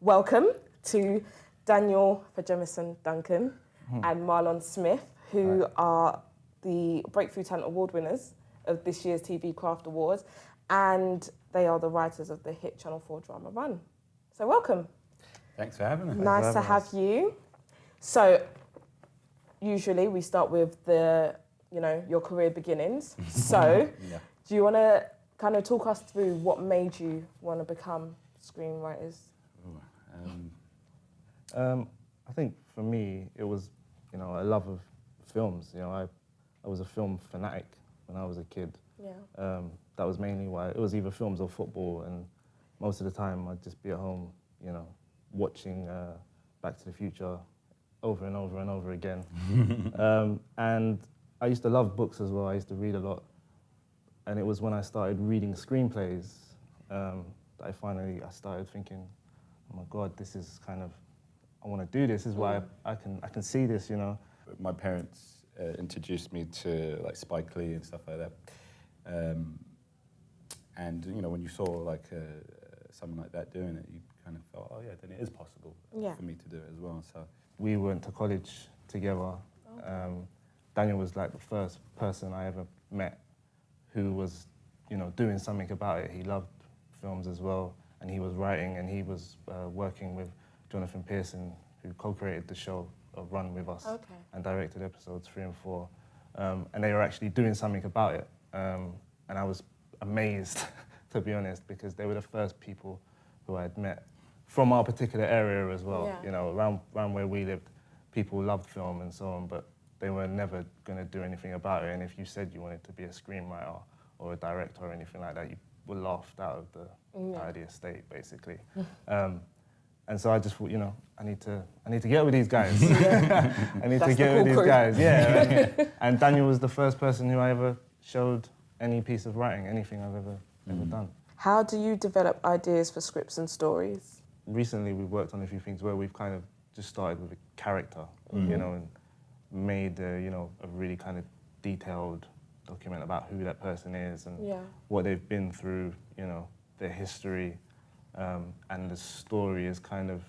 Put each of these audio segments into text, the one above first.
welcome to Daniel Fajemisin-Duncan and Marlon Smith, who are the Breakthrough Talent Award winners of this year's TV Craft Awards, and they are the writers of the hit Channel 4 drama Run. So welcome. Thanks for having us. Nice to have you. So usually we start with your career beginnings. So do you want to kind of talk us through what made you want to become screenwriters? I think for me it was, a love of films. I was a film fanatic when I was a kid. Yeah. That was mainly why. It was either films or football, and most of the time I'd just be at home, watching Back to the Future over and over and over again. And I used to love books as well. I used to read a lot. And it was when I started reading screenplays that I started thinking, oh my God, this is kind of, I want to do this. This is why I can see this, My parents introduced me to like Spike Lee and stuff like that. And when you saw like someone like that doing it, you kind of felt, oh yeah, then it is possible for me to do it as well. So we went to college together. Daniel was like the first person I ever met who was, doing something about it. He loved films as well, and he was writing, and he was working with Jonathan Pearson, who co-created the show of Run with us and directed episodes 3 and 4. And they were actually doing something about it. And I was amazed, to be honest, because they were the first people who I had met from our particular area as well. Yeah. Around where we lived, people loved film and so on, but they were never going to do anything about it. And if you said you wanted to be a screenwriter or a director or anything like that, you were laughed out of the estate, basically. And so I just thought, I need to get with these guys. I need to get with these guys. Yeah. And Daniel was the first person who I ever showed any piece of writing, anything I've ever done. How do you develop ideas for scripts and stories? Recently, we've worked on a few things where we've kind of just started with a character, and made a really kind of detailed document about who that person is and what they've been through, their history, and the story is kind of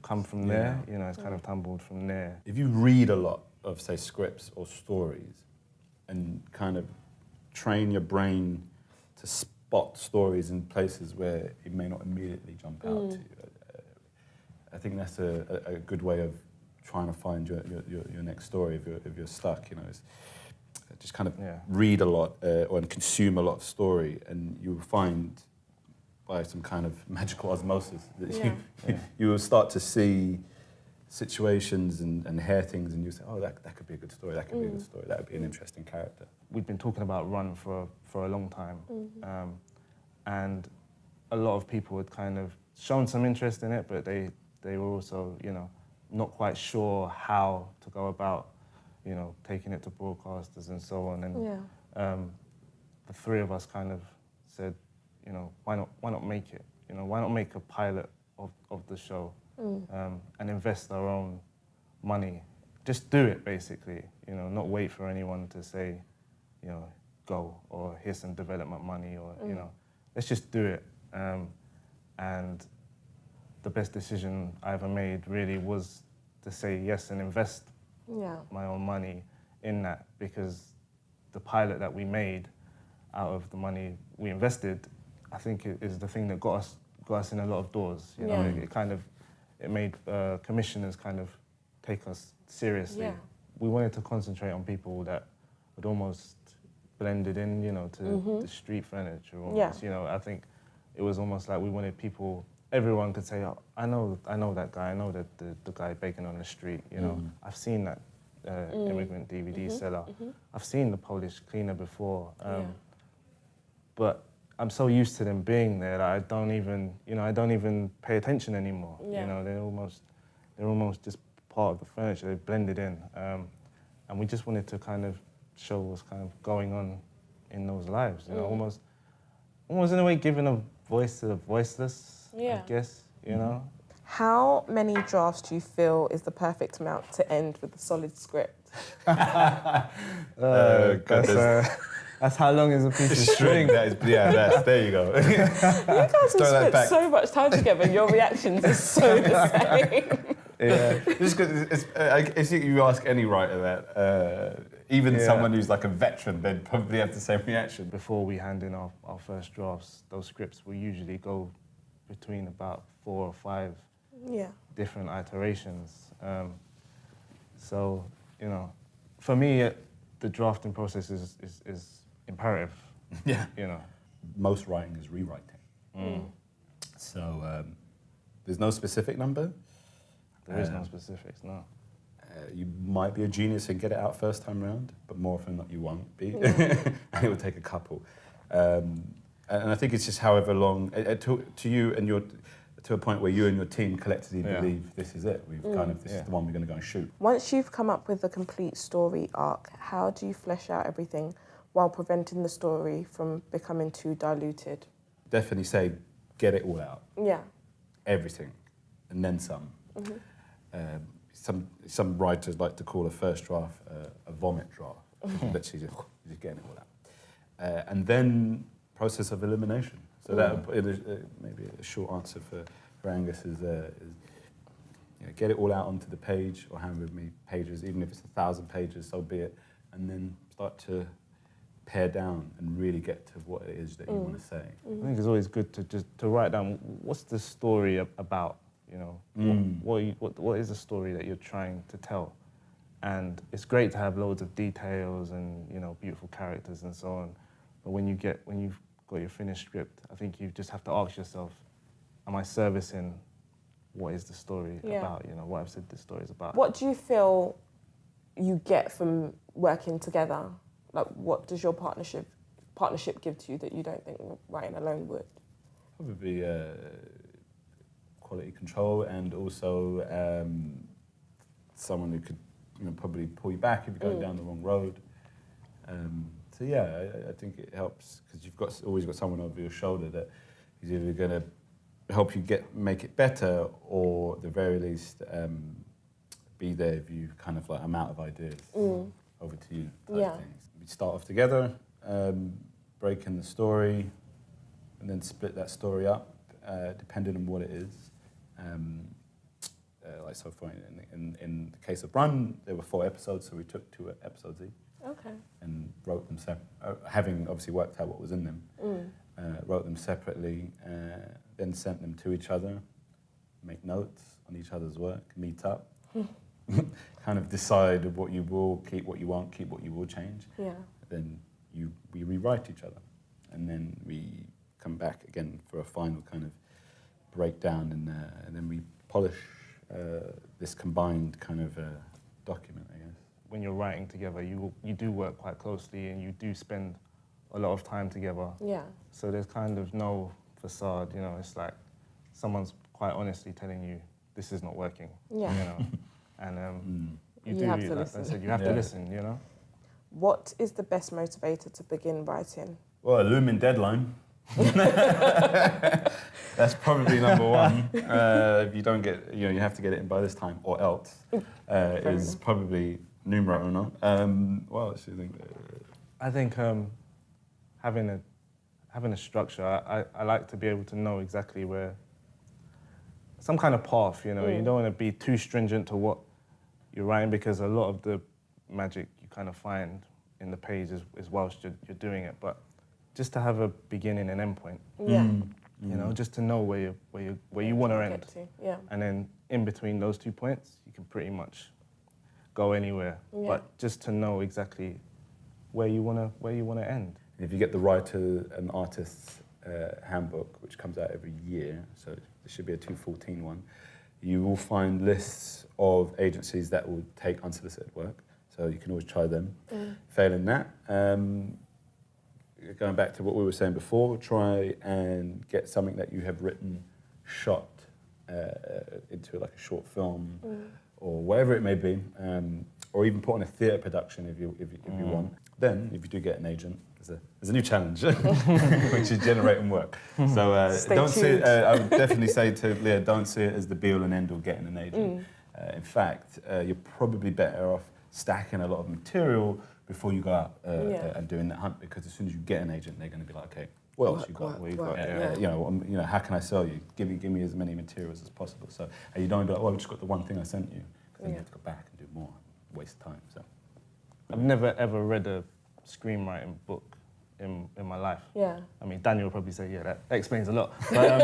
come from there. It's kind of tumbled from there. if you read a lot of, say, scripts or stories and kind of train your brain to spot stories in places where it may not immediately jump out to you, I think that's a good way of trying to find your next story if you're stuck. It's just kind of read a lot or consume a lot of story, and you'll find by some kind of magical osmosis that you will start to see situations and hear things, and you say, oh, that could be a good story, that could be a good story, that would be an interesting character. We've been talking about Run for a long time, and a lot of people had kind of shown some interest in it, but they were also, not quite sure how to go about, taking it to broadcasters and so on. And the three of us kind of said, why not make it? Why not make a pilot of the show and invest our own money? Just do it, basically. Not wait for anyone to say, go, or here's some development money, or let's just do it. And the best decision I ever made really was to say yes and invest my own money in that, because the pilot that we made out of the money we invested, I think it is the thing that got us in a lot of doors. It made commissioners kind of take us seriously. Yeah. We wanted to concentrate on people that had almost blended in, to the street furniture almost. I think it was almost like we wanted people. Everyone could say, oh, I know that guy. I know that the guy baking on the street. I've seen that immigrant DVD seller. I've seen the Polish cleaner before. But I'm so used to them being there that I don't even pay attention anymore. They're almost just part of the furniture. They've blended in, and we just wanted to kind of show what's kind of going on in those lives. Almost in a way giving a voice to the voiceless. I guess, How many drafts do you feel is the perfect amount to end with a solid script? That's That's how long is a piece of string. That is, there you go. You guys have spent so much time together, and your reactions are so the same. Yeah, just because I think you ask any writer that, even someone who's like a veteran, they'd probably have the same reaction. Before we hand in our first drafts, those scripts will usually go between about 4 or 5 different iterations. So, you know, for me, the drafting process is imperative. Yeah. You know. Most writing is rewriting. So there's no specific number. There is no specifics, no. You might be a genius and get it out first time round, but more often than not you won't be. And it will take a couple. And I think it's just however long, to you and to a point where you and your team collectively believe this is it. This is the one we're going to go and shoot. Once you've come up with a complete story arc, how do you flesh out everything while preventing the story from becoming too diluted? Definitely say, get it all out. Yeah. Everything, and then some. Some writers like to call a first draft a vomit draft. Literally just getting it all out. And then process of elimination. So that maybe a short answer for Angus is get it all out onto the page, or however many pages, even if it's 1,000 pages, so be it, and then start to pare down and really get to what it is that you want to say. I think it's always good to write down what's the story about. You know, what is the story that you're trying to tell? And it's great to have loads of details and, you know, beautiful characters and so on. But when you've got your finished script, I think you just have to ask yourself, am I servicing what is the story about? You know, what I've said this story is about. What do you feel you get from working together? Like, what does your partnership give to you that you don't think writing alone would? Probably quality control, and also someone who could, you know, probably pull you back if you're going down the wrong road. So yeah, I think it helps because you've always got someone over your shoulder that is either going to help you make it better, or at the very least be there if you kind of like, I'm out of ideas. Over to you type things. We start off together, break in the story, and then split that story up depending on what it is. Like so far in the case of Run, there were 4 episodes, so we took 2 episodes each. Okay. And wrote them having obviously worked out what was in them. Wrote them separately, then sent them to each other, make notes on each other's work, meet up, kind of decide what you will keep, what you won't keep, what you will change. Yeah. Then we rewrite each other, and then we come back again for a final kind of breakdown, and then we polish this combined kind of document, I guess. When you're writing together, you do work quite closely, and you do spend a lot of time together. Yeah. So there's kind of no facade, you know. It's like someone's quite honestly telling you this is not working. Yeah. You know, and you have to listen. Like I said, you have to listen. You know. What is the best motivator to begin writing? Well, a looming deadline. That's probably number one. If you don't get, you have to get it in by this time, or else is probably numero uno. What else do you think? I think having a structure. I like to be able to know exactly where, some kind of path. You know, you don't want to be too stringent to what you're writing, because a lot of the magic you kind of find in the page is whilst you're doing it, but just to have a beginning and end point. Yeah. You know, just to know where you want to end. Yeah. And then in between those 2 points, you can pretty much go anywhere. Yeah. But just to know exactly where you wanna end. And if you get the writer and artist's handbook, which comes out every year, so there should be a 214 one, you will find lists of agencies that will take unsolicited work. So you can always try them. Failing that, going back to what we were saying before, try and get something that you have written, shot into like a short film or whatever it may be, or even put on a theatre production if you want. Then, if you do get an agent, there's a new challenge, which is generating work. So don't see it, I would definitely say to Leah, don't see it as the be-all and end-all getting an agent. In fact, you're probably better off stacking a lot of material before you go out and doing that hunt, because as soon as you get an agent, they're going to be like, okay, what else you got? What you got? You know, how can I sell you? Give me as many materials as possible. So, and you don't be like, well, I've just got the one thing I sent you. Because then you have to go back and do more, waste time. So, I've never ever read a screenwriting book in my life. Yeah. I mean, Daniel will probably say, yeah, that explains a lot. But,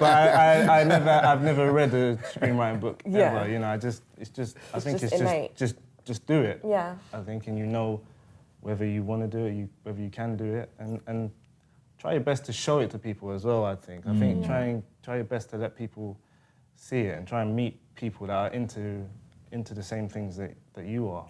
I've never read a screenwriting book ever. You know, I think it's innate. just do it. Yeah. I think, and you know whether you want to do it, whether you can do it, and try your best to show it to people as well. I think try your best to let people see it, and try and meet people that are into the same things that you are.